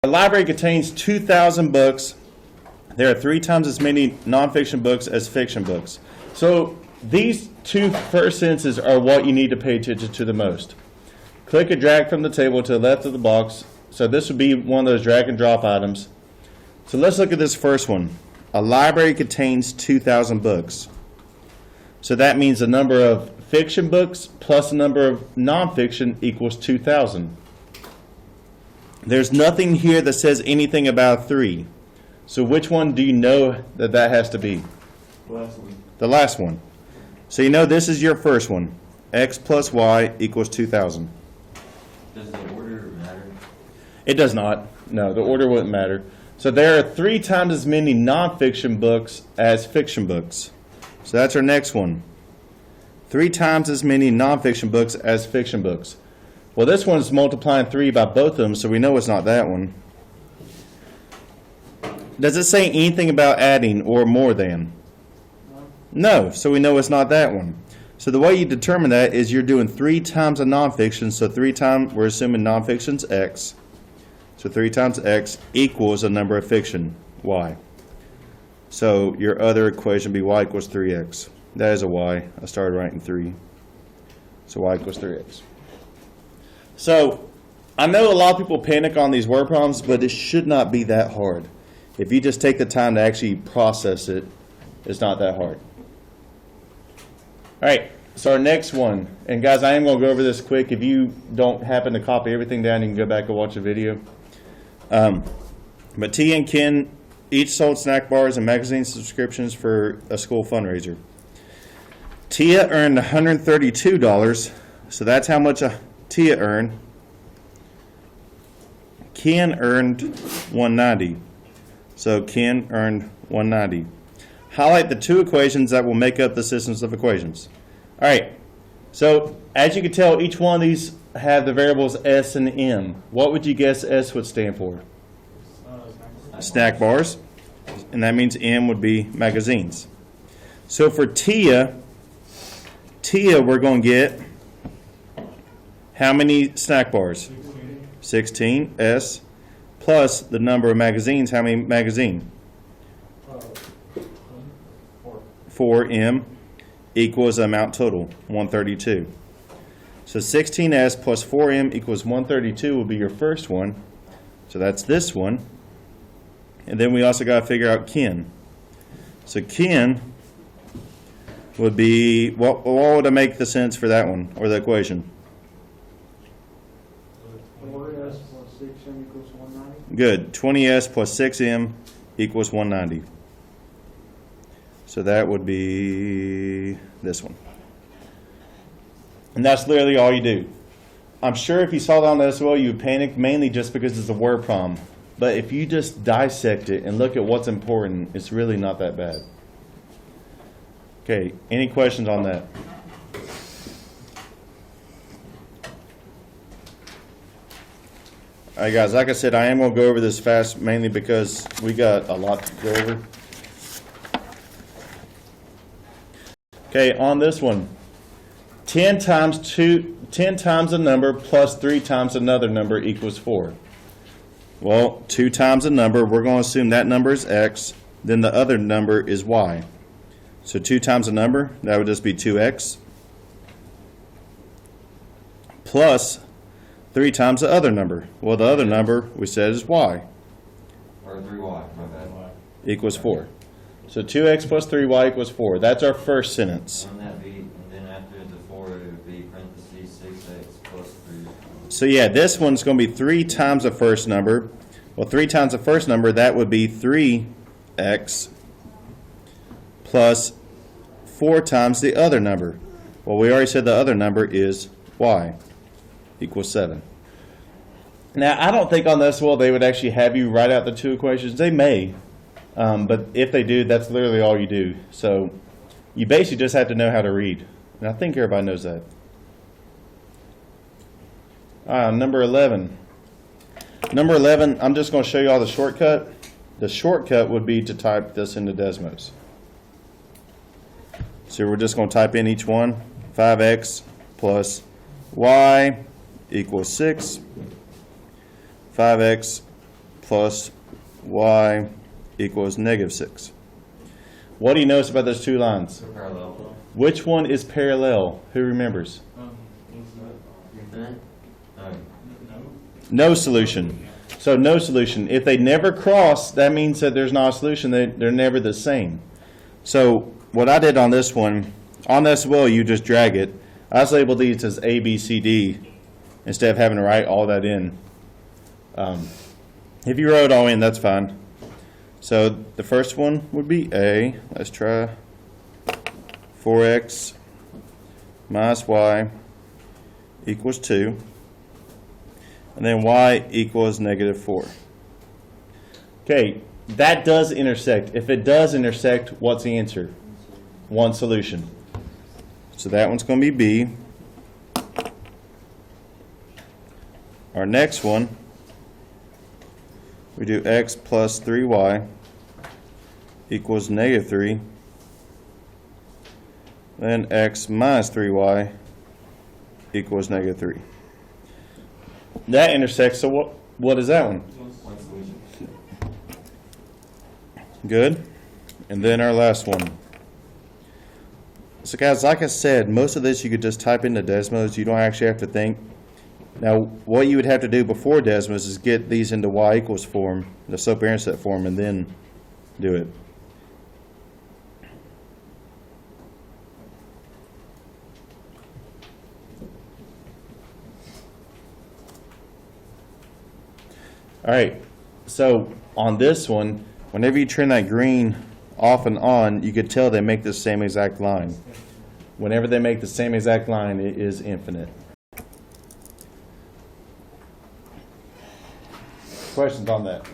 A library contains 2,000 books. There are 3 times as many nonfiction books as fiction books. So these two first sentences are what you need to pay attention to the most. Click and drag from the table to the left of the box. So this would be one of those drag and drop items. So let's look at this first one. A library contains 2,000 books. So that means the number of fiction books plus the number of nonfiction equals 2,000. There's nothing here that says anything about 3. So which one do you know that has to be? The last one. So you know this is your first one. X plus Y equals 2,000. Does the order matter? It does not. No, the order wouldn't matter. So there are 3 times as many nonfiction books as fiction books. So that's our next one. 3 times as many nonfiction books as fiction books. Well, this one's multiplying 3 by both of them, so we know it's not that one. Does it say anything about adding or more than? No, so we know it's not that one. So the way you determine that is you're doing 3 times a nonfiction, so 3 times, we're assuming nonfiction's X. So 3 times X equals a number of fiction, Y. So your other equation would be Y equals 3X. That is a Y. I started writing 3. So Y equals 3X. So I know a lot of people panic on these word problems, but it should not be that hard. If you just take the time to actually process it, it's not that hard. All right, so our next one, and guys, I am going to go over this quick. If you don't happen to copy everything down, you can go back and watch the video. But Tia and Ken each sold snack bars and magazine subscriptions for a school fundraiser. Tia earned $132, so that's how much Tia earned. Ken earned $190, so Ken earned $190. Highlight the 2 equations that will make up the systems of equations. All right, so as you can tell, each one of these have the variables S and M. What would you guess S would stand for? Snack bars, and that means M would be magazines. So for Tia, we're going to get how many snack bars? 16 S plus the number of magazines. How many magazines? 4M equals the amount total, 132. So 16S plus 4M equals 132 will be your first one. So that's this one. And then we also got to figure out Ken. So Ken would be, what would I make the sense for that one, or the equation? 4S plus 6M equals 190. Good. 20S plus 6M equals 190. So that would be this one. And that's literally all you do. I'm sure if you saw that on the SOL, you would panic, mainly just because it's a word problem. But if you just dissect it and look at what's important, it's really not that bad. Okay, any questions on that? All right, guys, like I said, I am going to go over this fast, mainly because we got a lot to go over. Okay, on this one, 10 times a number plus 3 times another number equals 4. Well, 2 times a number, we're going to assume that number is X, then the other number is Y. So 2 times a number, that would just be 2X, plus 3 times the other number. Well, the other number we said is Y. Or 3Y, my bad. Equals 4. So 2X plus 3Y equals 4. That's our first sentence. Wouldn't that be, and then after the 4, it would be parentheses 6X plus 3. So yeah, this one's going to be 3 times the first number. Well, 3 times the first number, that would be 3X plus 4 times the other number. Well, we already said the other number is Y equals 7. Now, I don't think on this one they would actually have you write out the 2 equations. They may. But if they do, that's literally all you do. So you basically just have to know how to read. And I think everybody knows that. Number 11. Number 11, I'm just going to show you all the shortcut. The shortcut would be to type this into Desmos. So we're just going to type in each one. 5x plus y equals 6. 5x plus y equals negative 6. What do you notice about those two lines? They're parallel. Which one is parallel? Who remembers? Infinite? No. No solution. So no solution. If they never cross, that means that there's not a solution. They're never the same. So what I did on this one, on this well, you just drag it. I just labeled these as A, B, C, D instead of having to write all that in. If you wrote it all in, that's fine. So the first one would be A. Let's try 4x minus y equals 2. And then y equals negative 4. Okay, that does intersect. If it does intersect, what's the answer? One solution. So that one's going to be B. Our next one, we do x plus 3y equals negative 3. Then x minus 3y equals negative 3. That intersects, so what is that one? One solution. Good. And then our last one. So guys, like I said, most of this you could just type into Desmos. You don't actually have to think. Now, what you would have to do before Desmos is get these into y equals form, the slope-intercept form, and then do it. All right, so on this one, whenever you turn that green off and on, you could tell they make the same exact line. Whenever they make the same exact line, it is infinite. Questions on that?